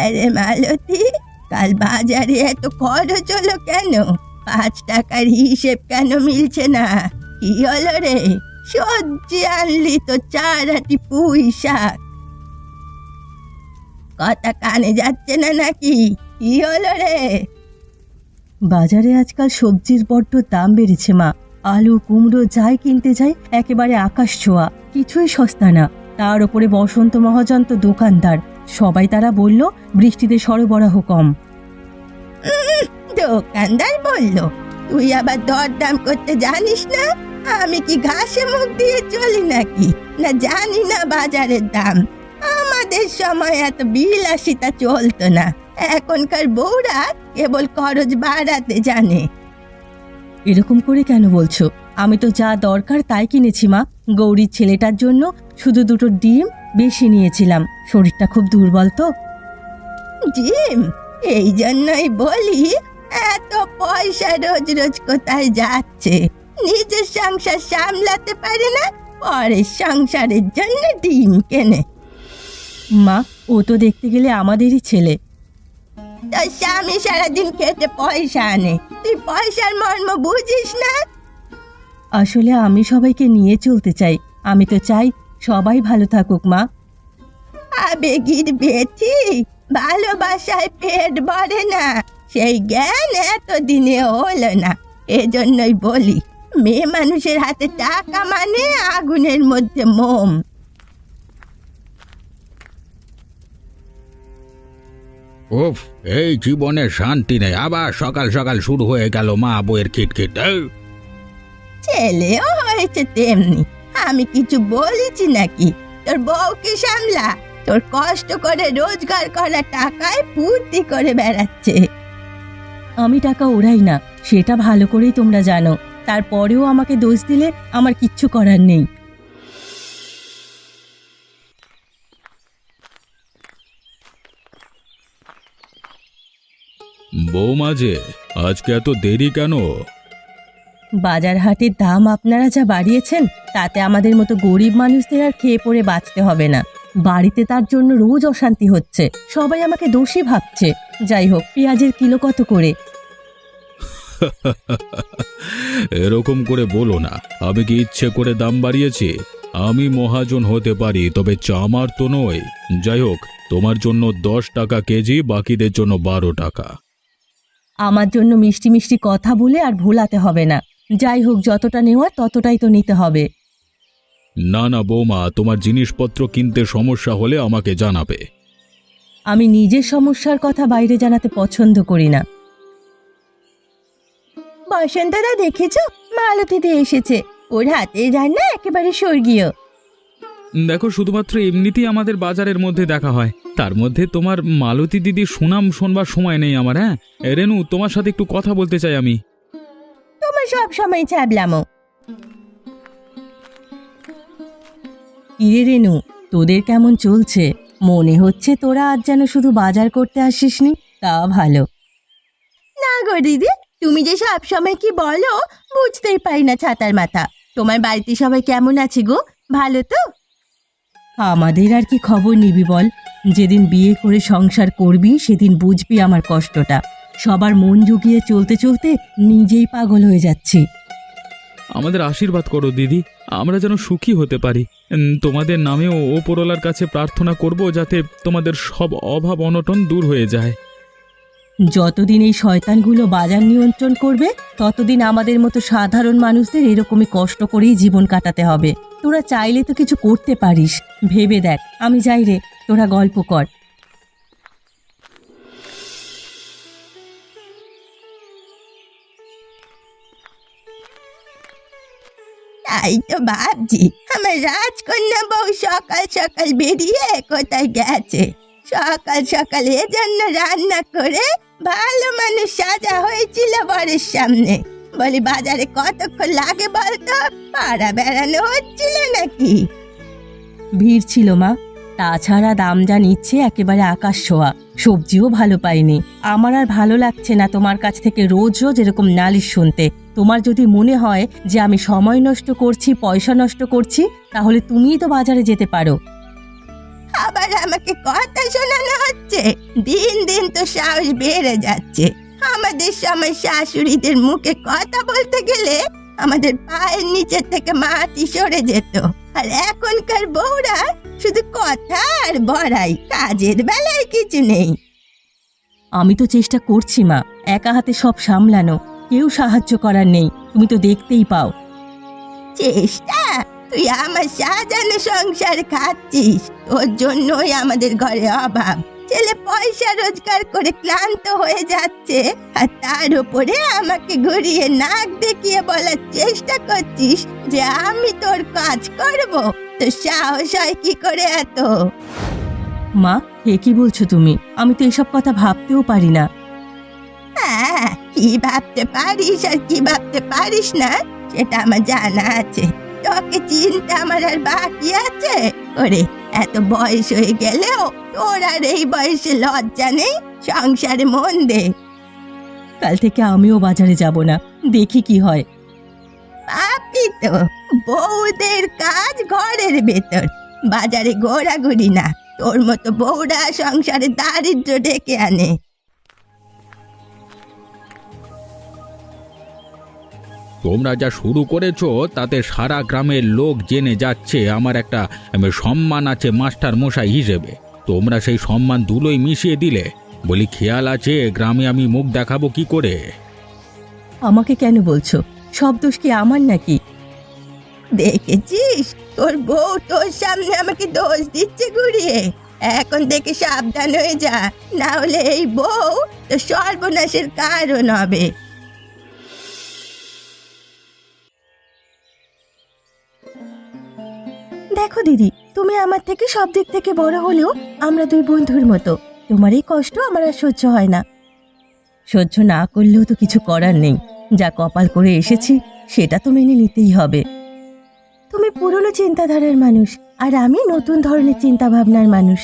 আরে মালতী, কাল বাজারে এত খরচ হলো কেন? 5 টাকার হিসেব কেন মিলছে না? কি হলো রে? সবজি আনলি তো 4 আটি পুঁই শাক। কথা কানে যাচ্ছে না নাকি? কি হলো রে? বাজারে আজকাল সবজির বড্ড দাম বেড়েছে মা। আলু কুমড়ো যাই কিনতে যাই একেবারে আকাশ ছোঁয়া, কিছুই সস্তা না। তার উপরে বসন্ত মহাজন তো দোকানদার, সবাই তারা বলল বৃষ্টিতে সরবরাহ কম। দোকানদার বলল? তুই আবার দরদাম করতে জানিস না? আমি কি ঘাসে মুখ দিয়ে চলি নাকি? না জানি না বাজারের দাম? আমাদের সময় এত বিলাসিতা চলতো না। এখনকার বউরা কেবল খরচ বাড়াতে জানে। এরকম করে কেন বলছো? আমি তো যা দরকার তাই কিনেছি মা। গৌরীর ছেলেটার জন্য শুধু 2টো ডিম বেশি নিয়েছিলাম, শরীরটা খুব দুর্বল তো। ডিম? এই জন্যই বলি এত পয়সা রোজ রোজ কোথায় যাচ্ছে? নিজের সংসার সামলাতে পারে না, পরের সংসারের জন্য ডিম কেনে। মা, ও তো দেখতে গেলে আমাদেরই ছেলে। তোর স্বামী সারাদিন খেতে পয়সা আনে, তুই পয়সার মর্ম বুঝিস না? আসলে আমি সবাইকে নিয়ে চলতে চাই। আমি তো চাই সবাই ভালো থাকুক মা। আবেগীর বেঠি, ভালোবাসায় পেট ভরে না, সেই জ্ঞান এতদিনে হলো না। এজন্যই বলি, মেয়ে মানুষের হাতে টাকা মানে আগুনের মধ্যে মোম। উফ, এই জীবনে শান্তি নেই। আবার সকাল সকাল শুরু হয়ে গেল মা বউয়ের খিটখিট। ছেলেও হয়েছে তেমনি। আমি কিছু বলেছি নাকি? তোর বউকে সামলা। তোর কষ্ট করে রোজগার করা টাকায় ফুর্তি করে বেড়াচ্ছে। আমি টাকা ওড়াই না, সেটা ভালো করেই তোমরা জানো। তারপরেও আমাকে দোষ দিলে আমার কিচ্ছু করার নেই। বৌমা যে, আজকে এত দেরি কেন? বাজার হাটের দাম আপনারা যা বাড়িয়েছেন, তাতে আমাদের মতো গরিব মানুষদের আর খেয়ে পড়ে বাঁচতে হবে না। বাড়িতে তার জন্য রোজ অশান্তি হচ্ছে, সবাই আমাকে দোষী ভাবছে। যাই হোক, পেঁয়াজের কিলো কত করে? এরকম করে বলো না। আমি কি ইচ্ছে করে দাম বাড়িয়েছি? আমি মহাজন হতে পারি, তবে চামার তো নই। যাই হোক, তোমার জন্য 10 টাকা কেজি, বাকিদের জন্য 12 টাকা। আমার জন্য মিষ্টি মিষ্টি কথা বলে আর ভোলাতে হবে না। যাই হোক, যতটা নেওয়ার ততটাই তো নিতে হবে। না না বৌমা, তোমার জিনিসপত্র কিনতে সমস্যা হলে আমাকে জানাবে। আমি নিজের সমস্যার কথা বাইরে জানাতে পছন্দ করি না। বসন্তদা দেখেছো? মালতীতে এসেছে। ওর হাতের রান্না একেবারে স্বর্গীয়। দেখো, শুধুমাত্র এমনিতেই আমাদের বাজারের মধ্যে দেখা হয়, তার মধ্যে তোমার মালতী দিদির সুনাম শোনবার সময় নেই আমার। হ্যাঁ রেনু, তোমার সাথে একটু কথা বলতে চাই আমি। তোমার সব সময় ছ্যাবলামো। কিরে রেনু, তোদের কেমন চলছে? মনে হচ্ছে তোরা আজ যেন শুধু বাজার করতে আসিসনি। তা ভালো। না গো দিদি, তুমি যে সব সময় কি বলো বুঝতেই পারি না ছাতার মাথা। তোমার বাড়িতে সবাই কেমন আছে গো? ভালো তো? আমাদের আর কি খবর নিবি বল? যেদিন বিয়ে করে সংসার করবি সেদিন বুঝবি আমার কষ্টটা। সবার মন জুগিয়ে চলতে চলতে নিজেই পাগল হয়ে যাচ্ছি। আমাদের আশীর্বাদ করো দিদি, আমরা যেন সুখী হতে পারি। তোমাদের নামেও ওপরওয়ালার কাছে প্রার্থনা করব যাতে তোমাদের সব অভাব অনটন দূর হয়ে যায়। যতদিন এই শয়তানগুলো বাজার নিয়ন্ত্রণ করবে, ততদিন আমাদের মতো সাধারণ মানুষদের এরকমই কষ্ট করেই জীবন কাটাতে হবে। তোরা চাইলে তো কিছু করতে পারিস, ভেবে দেখ। আমি যাই রে, তোরা গল্প কর। তাই তো ভাবছি, আমার রাজকন্যা বউ সকাল সকাল বেরিয়ে কোথায় গেছে। সকাল সকাল এজন্য রান্না করে ভালো মানুষ সাজা হয়েছিল বরের সামনে। বলি বাজারে কতক্ষণ লাগে বলতো? পাড়া বেড়ানো হচ্ছিল নাকি? ভিড় ছিল মা, তাছাড়া দাম যা নিচ্ছে একেবারে আকাশ ছোঁয়া। সবজিও ভালো পাইনি। আমার আর ভালো লাগছে না তোমার কাছ থেকে রোজ রোজ এরকম নালিশ শুনতে। তোমার যদি মনে হয় যে আমি সময় নষ্ট করছি, পয়সা নষ্ট করছি, তাহলে তুমিই তো বাজারে যেতে পারো। আবার আমাকে কথা শোনানো হচ্ছে। দিন দিন তো সাহস বেড়ে যাচ্ছে। আমাদের সময় শাশুড়িদের মুখে কথা বলতে গেলে আমাদের পায়ের নিচে থেকে মাটি সরে যেত, আর এখনকার বউরা শুধু কথা আর বড়াই, কাজের বেলায় কিছু নেই। আমি তো চেষ্টা করছি মা, একা হাতে সব সামলানো, কেউ সাহায্য করার নেই, তুমি তো দেখতেই পাও। চেষ্টা? তুই আমার সাজানো সংসার খাচ্ছিস, তোর জন্যই আমাদের ঘরে অভাব। ছেলে পয়সা রোজগার করে ক্লান্ত হয়ে যাচ্ছে, আর তার উপরে আমাকে ঘুরিয়ে নাক দেখিয়ে বলার চেষ্টা করছিস যে আমি তোর কাজ করব। তো সাহস হয় কি করে এত? মা, এ কি বলছো তুমি? আমি তো এসব কথা ভাবতেও পারি না। হ্যাঁ, কি ভাবতে পারিস আর কি ভাবতে পারিস না সেটা আমার জানা আছে। তোকে চিন্তা আমার আর বাকি আছে? ওরে, এত বয়স হয়ে গেলেও তোর আর এই বয়সে লজ্জা নেই? সংসারে মন দে। কাল থেকে আমিও বাজারে যাব না, দেখি কি হয়। পাপি তো, বউদের কাজ ঘরের ভেতর, বাজারে ঘোরাঘুরি না। তোর মতো বউরা সংসারে দারিদ্র্য ডেকে আনে। তোমরা যা শুরু করেছো তাতে সারা গ্রামের লোক জেনে যাচ্ছে আমার একটা সম্মান আছে মাস্টার মশাই হিসেবে। তোমরা সেই সম্মান ধুলোয় মিশিয়ে দিলে। বলি, খেয়াল আছে গ্রামে আমি মুখ দেখাবো কি করে? আমাকে কেন বলছো? সব দোষ কি আমার নাকি? দেখেছিস, তোর বউ তোর সামনে আমাকে দোষ দিচ্ছে ঘুরিয়ে। এখন থেকে সাবধান হয়ে যা, না হলে এই বউ তো সর্বনাশের কারণ হবে। দেখো দিদি, তুমি আমার থেকে সব দিক থেকে বড় হলেও আমরা দুই বন্ধুর মতো। তোমার এই কষ্ট আমার আর সহ্য হয় না। সহ্য না করলেও তো কিছু করার নেই। যা কপাল করে এসেছি সেটা তো মেনে নিতেই হবে। তুমি পুরনো চিন্তাধারার মানুষ, আর আমি নতুন ধরনের চিন্তা ভাবনার মানুষ।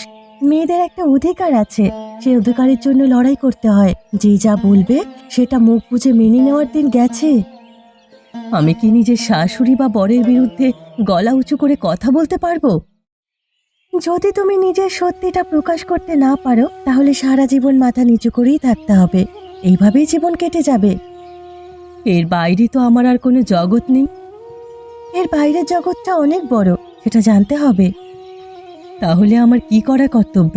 মেয়েদের একটা অধিকার আছে, সে অধিকারের জন্য লড়াই করতে হয়। যে যা বলবে সেটা মুখ বুজে মেনে নেওয়ার দিন গেছে। আমি কি নিজের শাশুড়ি বা বরের বিরুদ্ধে গলা উঁচু করে কথা বলতে পারবো? যদি তুমি নিজের সত্যিটা প্রকাশ করতে না পারো, তাহলে সারা জীবন মাথা নিচু করেই থাকতে হবে। এইভাবেই জীবন কেটে যাবে। এর বাইরে তো আমার আর কোনো জগৎ নেই। এর বাইরের জগৎটা অনেক বড়, সেটা জানতে হবে। তাহলে আমার কি করা কর্তব্য?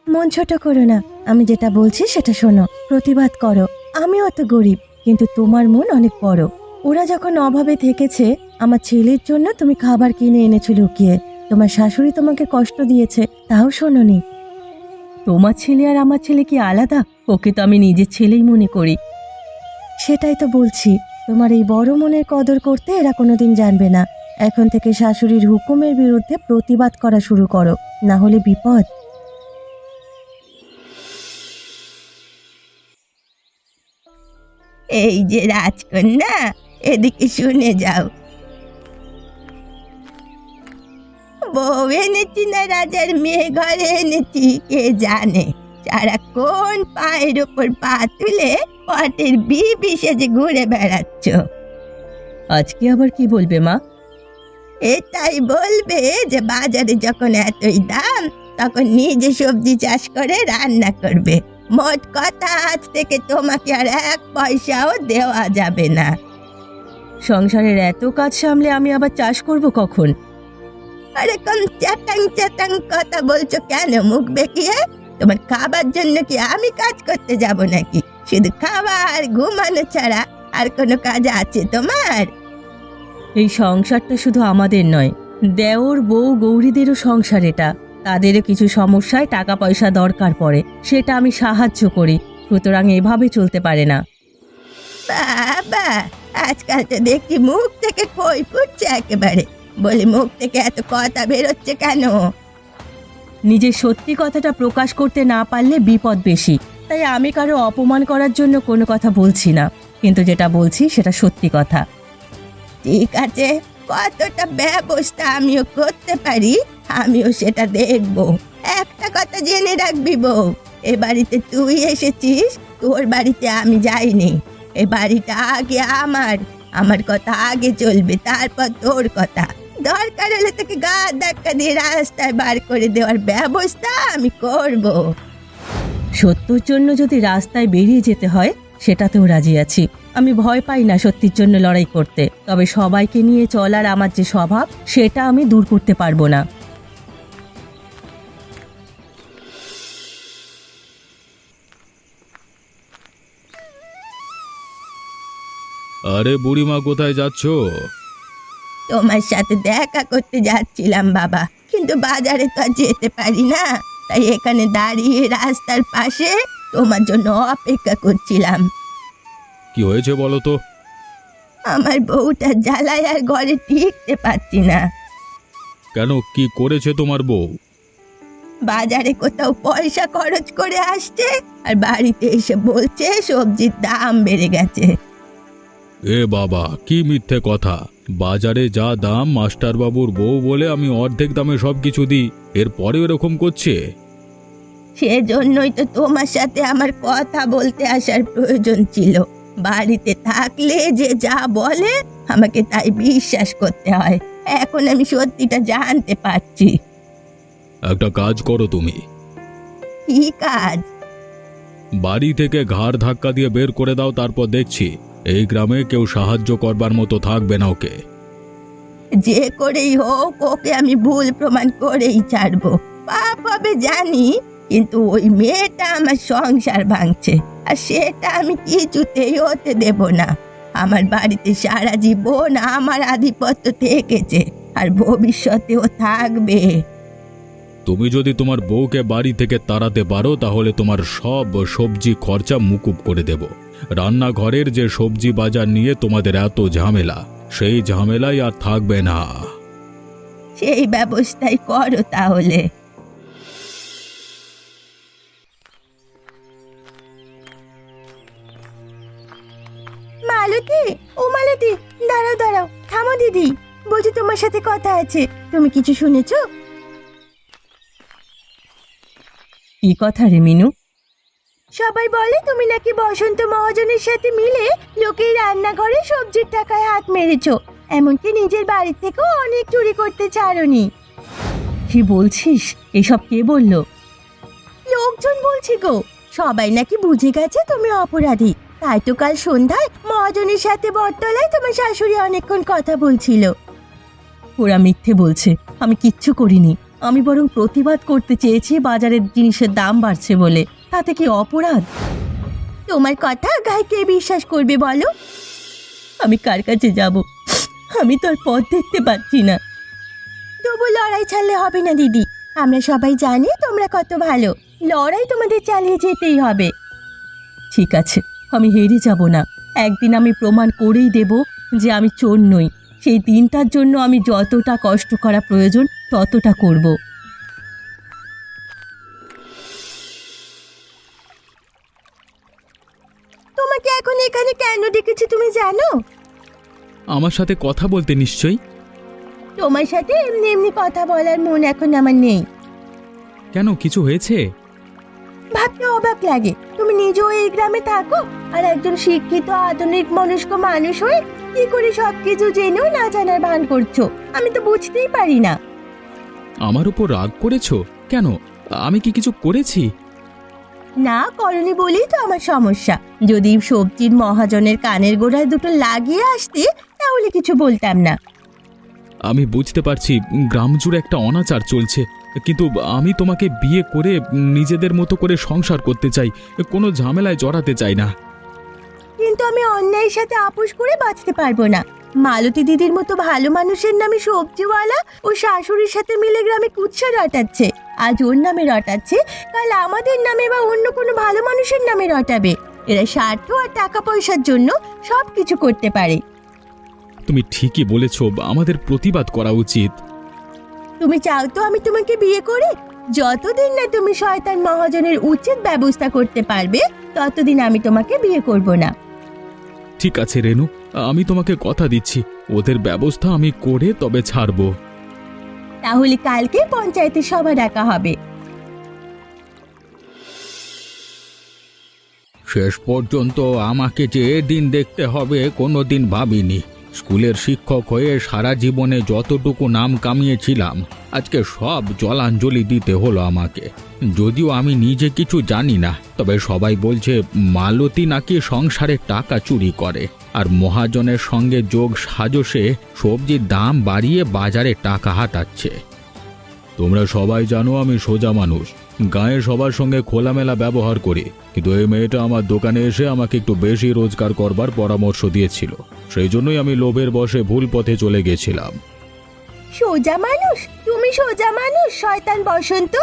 মন ছোট করো না, আমি যেটা বলছি সেটা শোনো, প্রতিবাদ করো। আমিও অত গরিব, কিন্তু তোমার মন অনেক বড়। ওরা যখন অভাবে থেকেছে, আমার ছেলের জন্য তুমি খাবার কিনে এনেছো লুকিয়ে। তোমার শাশুড়ি তোমাকে কষ্ট দিয়েছে, তাও শোনোনি। তোমার ছেলে আর আমার ছেলে কি আলাদা? ওকে তো আমি নিজের ছেলেই মনে করি। সেটাই তো বলছি, তোমার এই বড় মনের কদর করতে এরা কোনোদিন জানবে না। এখন থেকে শাশুড়ির হুকুমের বিরুদ্ধে প্রতিবাদ করা শুরু করো, না হলে বিপদ। এই যে রাজকন্যা, এদিকে শুনে যাও। বউ এনেছি না রাজার মেয়ে ঘরে এনেছি কে জানে। সারাক্ষণ পায়ের ওপর পা তুলে পটের বিবি সেজে ঘুরে বেড়াচ্ছ। আজকে আবার কি বলবে মা? এটাই বলবে যে বাজারে যখন এতই দাম, তখন নিজে সবজি চাষ করে রান্না করবে। মোট কথা, আজ থেকে তোমাকে আর এক পয়সাও দেওয়া যাবে না। সংসারের এত কাজ সামলে আমি আবার চাষ করব কখন? এরকম চ্যাটাং চ্যাটাং কথা বলছো কেন মুখ বেঁকিয়ে? তোমার খাবার জন্য কি আমি কাজ করতে যাব নাকি? শুধু খাওয়া আর ঘুমানো ছাড়া আর কোনো কাজ আছে তোমার? এই সংসারটা শুধু আমাদের নয়, দেওর বউ গৌরীদেরও সংসার এটা। তাদেরও কিছু সমস্যায় টাকা পয়সা দরকার পড়ে, সেটা আমি সাহায্য করি। সুতরাং এভাবে চলতে পারে না। বাবা, আজকাল তো দেখি মুখ থেকে খই ফুটছে একেবারে। বলি, মুখ থেকে এত কথা বেরোচ্ছে কেন? নিজের সত্যি কথাটা প্রকাশ করতে না পারলে বিপদ বেশি। তাই আমি কারো অপমান করার জন্য কোনো কথা বলছি না, কিন্তু যেটা বলছি সেটা সত্যি কথা। ঠিক আছে, কতটা ব্যবস্থা আমিও করতে পারি আমিও সেটা দেখব। একটা কথা জেনে রাখবি বউ, এ বাড়িতে তুই এসেছিস, তোর বাড়িতে আমি যাইনি। এ বাড়িটা আগে আমার কথা আগে চলবে, তারপর তোর কথা। দরকার হলে তোকে গা ধাক্কা দিয়ে রাস্তায় বার করে দেওয়ার ব্যবস্থা আমি করব। সত্যর জন্য যদি রাস্তায় বেরিয়ে যেতে হয় সেটাতেও রাজি আছি। আমি ভয় পাই না সত্যির জন্য লড়াই করতে, তবে সবাইকে নিয়ে চলার আমার যে স্বভাব সেটা আমি দূর করতে পারবো না। আরে বুড়িমা, কোথায় যাচ্ছ? তোমার সাথে দেখা করতে যাচ্ছিলাম বাবা, কিন্তু বাজারে তো আর যেতে পারি না, তাই এখানে দাঁড়িয়ে রাস্তার পাশে তোমার জন্য অপেক্ষা করছিলাম। কি হয়েছে বলো তো? আমার বউটা জ্বালায় আর ঘরে টিকতে পারছি না। কেন, কি করেছে তোমার বউ? বাজারে কোথাও পয়সা খরচ করে আসছে আর বাড়িতে এসে বলছে সবজির দাম বেড়ে গেছে। এ বাবা, কি মিথ্যে কথা! বাজারে যা দাম, মাস্টারবাবুর বউ বলে আমি অর্ধেক দামে সবকিছু দিই, এরপরে এরকম করছে? সেজন্যই তো তোমার সাথে আমার কথা বলতে আসার প্রয়োজন ছিল। বাড়িতে থাকলে যে যা বলে আমাকে তাই বিশ্বাস করতে হয়। এখন আমি সত্যিটা জানতে পারছি। একটা কাজ করো তুমি। কি কাজ? বাড়ি থেকে ঘাড় ধাক্কা দিয়ে বের করে দাও, তারপর দেখছি এই গ্রামে কেউ সাহায্য করবার মতো থাকবে না ওকে। যে করেই হোক ওকে আমি ভুল প্রমাণ করেই ছাড়বো। পাপ হবে জানি, কিন্তু ওই মেয়েটা আমার সংসার ভাঙছে, আর সেটা আমি কিছুতেই হতে দেব না। আমার বাড়িতে সারা জীবন আমার আধিপত্য থেকেছে, আর ভবিষ্যতেও থাকবে। তুমি যদি তোমার বউকে বাড়ি থেকে তাড়াতে পারো তাহলে তোমার সব সবজি খরচা মুকুব করে দেব। রান্নাঘরের যে সবজি বাজার নিয়ে তোমাদের এত ঝামেলা, সেই ঝামেলাই আর থাকবে না। সেই ব্যবস্থাই করো তাহলে। মালতী, ও মালতী, দাঁড়াও দাঁড়াও, থামো দিদি, বলছি তোমার সাথে কথা আছে। তুমি কিছু শুনেছো? কি কথা রে মিনু? সবাই বলে তুমি নাকি বসন্ত মহাজনের সাথে মিলে লোকের রান্নাঘরে সবজির টাকায় হাত মেরেছো, এমনকি নিজের বাড়ি থেকেও অনেক চুরি করতে চারনি। কি বলছিস? এসব কে বলল? লোকজন বলছি গো, সবাই নাকি বুঝে গেছে তুমি অপরাধী। তাই তো কাল সন্ধ্যায় মহাজনের সাথে বটতলায় তোমার শাশুড়ি অনেকক্ষণ কথা বলছিল। ওরা মিথ্যে বলছে, আমি কিচ্ছু করিনি। আমি বরং প্রতিবাদ করতে চেয়েছি বাজারের জিনিসের দাম বাড়ছে বলে। তাতে কি অপরাধ? তোমার কথা গায়ে কে বিশ্বাস করবে বলো? আমি কার কাছে যাব? আমি তো আর পথ দেখতে পাচ্ছি না। তবু লড়াই ছাড়লে হবে না দিদি, আমরা সবাই জানি তোমরা কত ভালো। লড়াই তোমাদের চালিয়ে যেতেই হবে। ঠিক আছে, আমি হেরে যাব না। একদিন আমি প্রমাণ করেই দেব যে আমি চোর নই। সেই দিনটার জন্য আমি যতটা কষ্ট করা প্রয়োজন ততটা করব। তোমাকে এখন এখানে কেন ডেকেছি তুমি জানো? আমার সাথে কথা বলতে নিশ্চয়ই। তোমার সাথে এমনি এমনি কথা বলার মন এখন আমার নেই। কেন, কিছু হয়েছে? ভাবতে অবাক লাগে, তুমি নিজেও এই গ্রামে থাকো আর একজন শিক্ষিত আধুনিক মনস্ক মানুষ হয়ে কি করে সবকিছু জেনেও না জানার ভান করছো, আমি তো বুঝতেই পারি না। আমার উপর রাগ করেছো কেন? আমি কি কিছু করেছি? না করনি বলেই তো আমার সমস্যা। যদি সবজির মহাজনের কানের গোড়ায় দুটো লাগিয়ে আসতে তাহলে কিছু বলতাম না। আমি বুঝতে পারছি গ্রাম জুড়ে একটা অনাচার চলছে, কিন্তু আমি তোমাকে বিয়ে করে নিজেদের মতো করে সংসার করতে চাই, কোনো ঝামেলায় জড়াতে চাই না। কিন্তু আমি অন্যায়ের সাথে আপোষ করে বাঁচতে পারবো না। মালতী দিদির মতো ভালো মানুষের নামে সবজিওয়ালা ও শাশুড়ির সাথে মিলে গ্রামে কুৎসা রটাচ্ছে। আজ ওর নামে রটাচ্ছে, কাল আমাদের নামে বা অন্য কোনো ভালো মানুষের নামে রটাবে। এরা স্বার্থ আর টাকা পয়সার জন্য সব কিছু করতে পারে। তুমি ঠিকই বলেছ, আমাদের প্রতিবাদ করা উচিত। তুমি চাও তো আমি তোমাকে বিয়ে করি? যতদিন না তুমি শয়তান মহাজনের উচিত ব্যবস্থা করতে পারবে ততদিন আমি তোমাকে বিয়ে করব না। ঠিক আছে রেনু, আমি তোমাকে কথা দিচ্ছি, ওদের ব্যবস্থা আমি করে তবে ছাড়বো। তাহলে কালকে পঞ্চায়েতে সভা ডাকা হবে। শেষ পর্যন্ত আমাকে যে দিন দেখতে হবে কোনোদিন ভাবিনি। স্কুলের শিক্ষক হয়ে সারা জীবনে যতটুকু নাম কামিয়েছিলাম আজকে সব জলাঞ্জলি দিতে হলো আমাকে। যদিও আমি নিজে কিছু জানি না, তবে সবাই বলছে মালতী নাকি সংসারে টাকা চুরি করে আর মহাজনের সঙ্গে যোগ সাজসে সবজির দাম বাড়িয়ে বাজারে টাকা হাতাচ্ছে। তোমরা সবাই জানো আমি সোজা মানুষ, গায়ে সবার সঙ্গে খোলামেলা ব্যবহার করি, কিন্তু এই মেয়েটা আমার দোকানে এসে আমাকে একটু বেশি রোজগার করবার পরামর্শ দিয়েছিল, সেই জন্যই আমি লোভের বশে ভুল পথে চলে গেছিলাম। সোজা মানুষ? তুমি সোজা মানুষ শয়তান বসন্ত?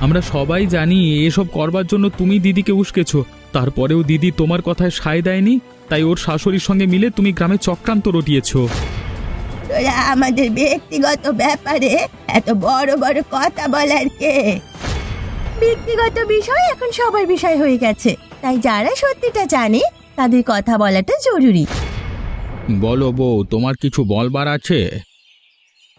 আমরা সবাই জানি এসব করবার জন্য তুমি দিদিকে উস্কেছো, তারপরেও দিদি তোমার কথায় সায় দেয়নি, তাই ওর শাশুড়ির সঙ্গে মিলে তুমি গ্রামে চক্রান্ত রটিয়েছো। তোরা আমাদের ব্যক্তিগত ব্যাপারে এত বড় বড় কথা বলার কে? ব্যক্তিগত বিষয় এখন সবার বিষয় হয়ে গেছে, তাই যারা সত্যিটা জানে তাদের কথা বলাটা জরুরি। বলো বউ, তোমার কিছু বলবার আছে?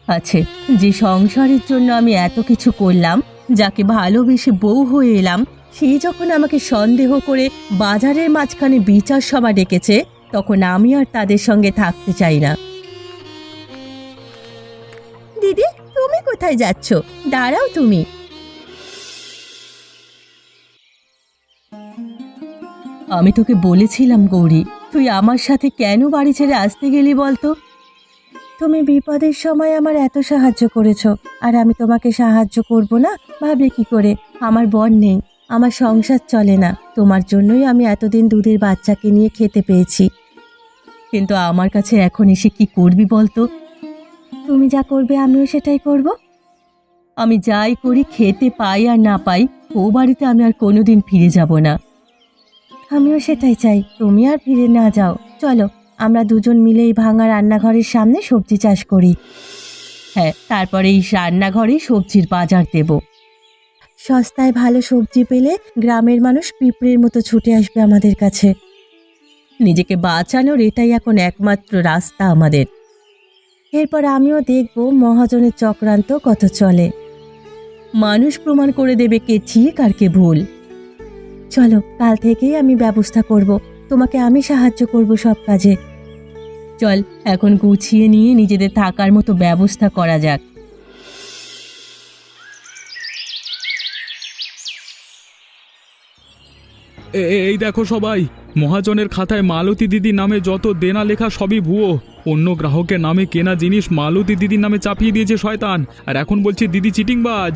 আছে। যে সংসারের জন্য আমি এত কিছু করলাম, যাকে ভালোবেসে বউ হয়ে এলাম, সে যখন আমাকে সন্দেহ করে বাজারের মাঝখানে বিচার সভা ডেকেছে, তখন আমি আর তাদের সঙ্গে থাকতে চাই না। দিদি, তুমি কোথায় যাচ্ছ? দাঁড়াও তুমি। আমি তোকে বলেছিলাম গৌরী, তুই আমার সাথে কেন বাড়ি ছেড়ে আসতে গেলি বলতো? তুমি বিপদের সময় আমার এত সাহায্য করেছো, আর আমি তোমাকে সাহায্য করব না ভাবলে কি করে? আমার বর নেই, আমার সংসার চলে না, তোমার জন্যই আমি এতদিন দুধের বাচ্চাকে নিয়ে খেতে পেয়েছি। কিন্তু আমার কাছে এখন এসে কি করবি বলতো? তুমি যা করবে আমিও সেটাই করব। আমি যাই করি, খেতে পাই আর না পাই, ও বাড়িতে আমি আর কোনোদিন ফিরে যাব না। আমিও সেটাই চাই, তুমি আর ফিরে না যাও। চলো আমরা দুজন মিলে এই ভাঙা রান্নাঘরের সামনে সবজি চাষ করি। হ্যাঁ, তারপরে এই রান্নাঘরেই সবজির বাজার দেব। সস্তায় ভালো সবজি পেলে গ্রামের মানুষ পিঁপড়ের মতো ছুটে আসবে আমাদের কাছে। নিজেকে বাঁচানোর এটাই এখন একমাত্র রাস্তা আমাদের। এরপর আমিও দেখব মহাজনের চক্রান্ত কত চলে। মানুষ প্রমাণ করে দেবে কে ঠিক আর কে ভুল। চলো, কাল থেকেই আমি ব্যবস্থা করব, তোমাকে আমি সাহায্য করব সব কাজে। চল, এখন গুছিয়ে নিয়ে নিজেদের থাকার মতো ব্যবস্থা করা যাক। এই দেখো সবাই, মহাজনের খাতায় মালতী দিদির নামে যত দেনা লেখা সবই ভুয়ো। অন্য গ্রাহকের নামে কেনা জিনিস মালতী দিদির নামে চাপিয়ে দিয়েছে শয়তান, আর এখন বলছে দিদি চিটিংবাজ।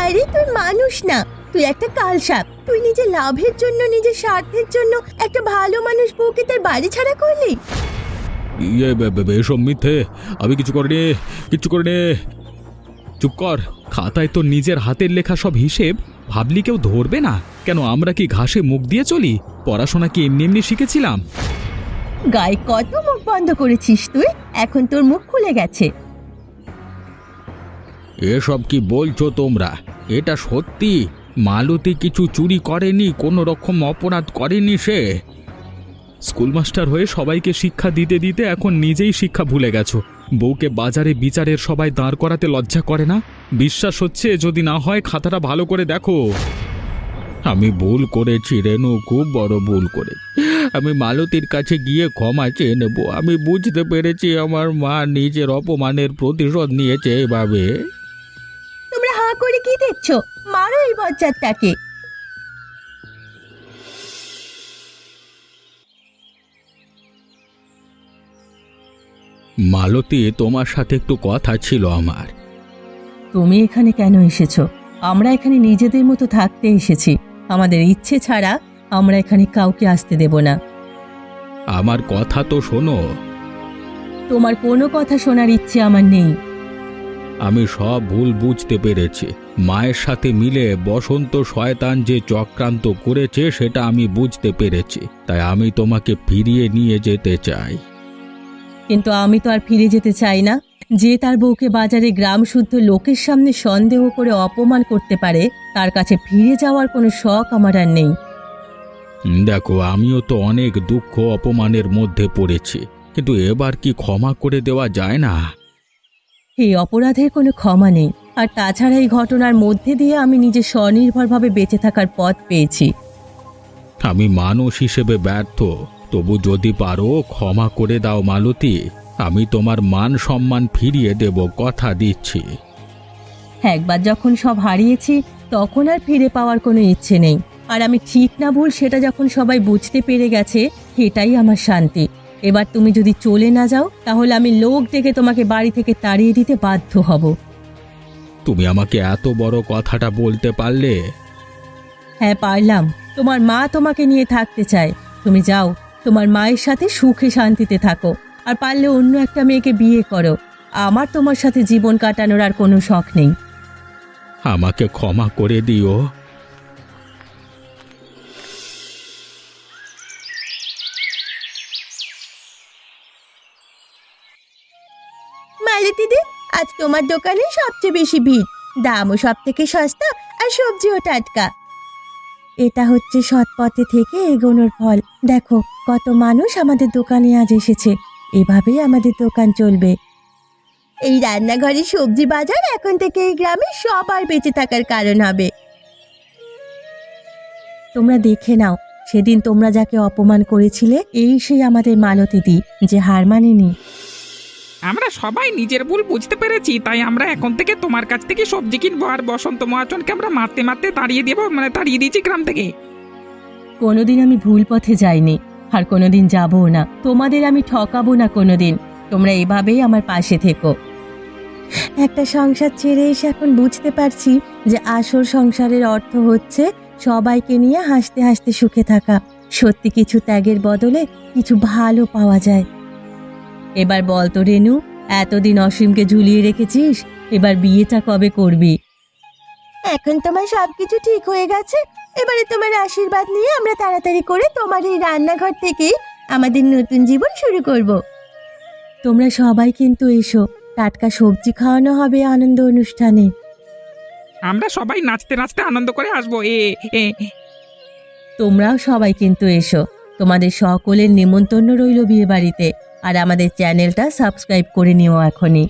আরে তুই মানুষ না, তুই একটা কালসাপ। তুই নিজের লাভের জন্য, নিজের স্বার্থের জন্য একটা ভালো মানুষ বউকে তার বাড়ি ছাড়া করলি। এসব মিথ্যে, আমি কিছু করিনি, কিচ্ছু করিনি। চুপ কর, খাতায় তো নিজের হাতের লেখা সব হিসেব, ভাবলি কেউ ধরবে না? কেন আমরা কি ঘাসে মুখ দিয়ে চলি? পড়াশোনা কি এমনি এমনি শিখেছিলাম? গায়ে কত মুখ বন্ধ করেছিস তুই, এখন তোর মুখ খুলে গেছে। এসব কি বলছো তোমরা? এটা সত্যি? মালতী কিছু চুরি করেনি, কোনো রকম অপরাধ করেনি সে। স্কুল মাস্টার হয়ে সবাইকে শিক্ষা দিতে দিতে এখন নিজেই শিক্ষা ভুলে গেছো। বউকে বাজারে বিচারের সবাই দাঁড় করাতে লজ্জা করে না? বিশ্বাস হচ্ছে? যদি না হয় খাতাটা ভালো করে দেখো। আমি ভুল করেছি রেনু, খুব বড় ভুল করে। আমি মালতীর কাছে গিয়ে ক্ষমা চেয়ে নেব। আমি বুঝতে পেরেছি আমার মা নিজের অপমানের প্রতিশোধ নিয়েছে এভাবে। তোমরা হাঁ করে কি দেখছো? মারো এই বজ্জাতটাকে। মালতী, তোমার সাথে একটু কথা ছিল আমার। তুমি এখানে কেন এসেছো? আমরা এখানে নিজেদের মতো থাকতে এসেছি। আমাদের ইচ্ছে ছাড়া আমরা এখানে কাউকে আসতে দেব না। আমার কথা তো শোনো। তোমার কোনো কথা শোনার ইচ্ছে আমার নেই। আমি সব ভুল বুঝতে পেরেছি। মায়ের সাথে মিলে বসন্ত শয়তান যে চক্রান্ত করেছে সেটা আমি বুঝতে পেরেছি, তাই আমি তোমাকে ফিরিয়ে নিয়ে যেতে চাই। কিন্তু আমি তো আর ফিরে যেতে চাই না। যে তার বউকে বাজারে গ্রাম শুদ্ধ লোকের সামনে সন্দেহ করে অপমান করতে পারে, তার কাছে ফিরে যাওয়ার কোনো শখ আমার আর নেই। দেখো, আমিও তো অনেক দুঃখ অপমানের মধ্যে পড়েছি, কিন্তু এবার কি ক্ষমা করে দেওয়া যায় না? এই অপরাধের কোনো ক্ষমা নেই। আর তাছাড়া এই ঘটনার মধ্যে দিয়ে আমি নিজে স্বনির্ভরভাবে বেঁচে থাকার পথ পেয়েছি। আমি মানুষ হিসেবে ব্যর্থ, তবু যদি পারো ক্ষমা করে দাও মালতী, আমি তোমার মান সম্মান ফিরিয়ে দেব, কথা দিচ্ছি। একবার যখন সব হারিয়েছি তখন আর ফিরে পাওয়ার কোনো ইচ্ছে নেই। আর আমি ঠিক না ভুল সেটা যখন সবাই বুঝতে পেরে গেছে, এটাই আমার শান্তি। এবার তুমি যদি চলে না যাও তাহলে আমি লোক ডেকে তোমাকে বাড়ি থেকে তাড়িয়ে দিতে বাধ্য হব। তুমি আমাকে এত বড় কথাটা বলতে পারলে? হ্যাঁ পারলাম। তোমার মা তোমাকে নিয়ে থাকতে চায়, তুমি যাও, তোমার মায়ের সাথে সুখে শান্তিতে থাকো। আর পারলে অন্য একটা মেয়েকে বিয়ে করো। আমার তোমার সাথে জীবন কাটানোর আর কোনো শখ নেই। আমাকে ক্ষমা করে দিও। মালতী দি, আজ তোমার দোকানে সবচেয়ে বেশি ভিড়, দামও সব থেকে সস্তা আর সবজিও টাটকা। এটা হচ্ছে সৎ পথে থেকে এগোনোর ফল। দেখো কত মানুষ আমাদের দোকানে আজ এসেছে। এভাবেই আমাদের দোকান চলবে। এই রান্নাঘরের সবজি বাজার এখন থেকে এই গ্রামে সবার বেঁচে থাকার কারণ হবে। তোমরা দেখে নাও, সেদিন তোমরা যাকে অপমান করেছিলে এই সেই আমাদের মালতী দি, যে হার মানেনি। আমরা সবাই নিজের ভুল বুঝতে পেরেছি, তাই আমরা এখন থেকে তোমার কাছ থেকে সবজি কিনবো। আর বসন্ত মহাজনকে আমরা মারতে মারতে তাড়িয়ে দেবো, তাড়িয়ে দিয়েছি গ্রাম থেকে। কোনোদিন আমি ভুল পথে যাইনি, আর কোনোদিন যাবও না। তোমাদের আমি ঠকাবো না কোনোদিন। তোমরা এভাবেই আমার পাশে থেকো। একটা সংসার ছেড়ে এসে এখন বুঝতে পারছি যে আসল সংসারের অর্থ হচ্ছে সবাইকে নিয়ে হাসতে হাসতে সুখে থাকা। সত্যি কিছু ত্যাগের বদলে কিছু ভালো পাওয়া যায়। এবার বল তো রেনু, এতদিন অসীমকে ঝুলিয়ে রেখেছিস, এবার বিয়েটা কবে করবি? এখন তোমার সবকিছু ঠিক হয়ে গেছে, এবারে তোমার আশীর্বাদ নিয়ে আমরা তাড়াতাড়ি করে তোমার এই রান্নাঘর থেকে আমাদের নতুন জীবন শুরু করব। তোমরা সবাই কিন্তু এসো, টাটকা সবজি খাওয়ানো হবে আনন্দ অনুষ্ঠানে। আমরা সবাই নাচতে নাচতে আনন্দ করে আসবো। তোমরাও সবাই কিন্তু এসো। তোমাদের সকলের নিমন্ত্রণ রইল বিয়ে বাড়িতে। আর আমাদের চ্যানেলটা সাবস্ক্রাইব করে নিও এখনই।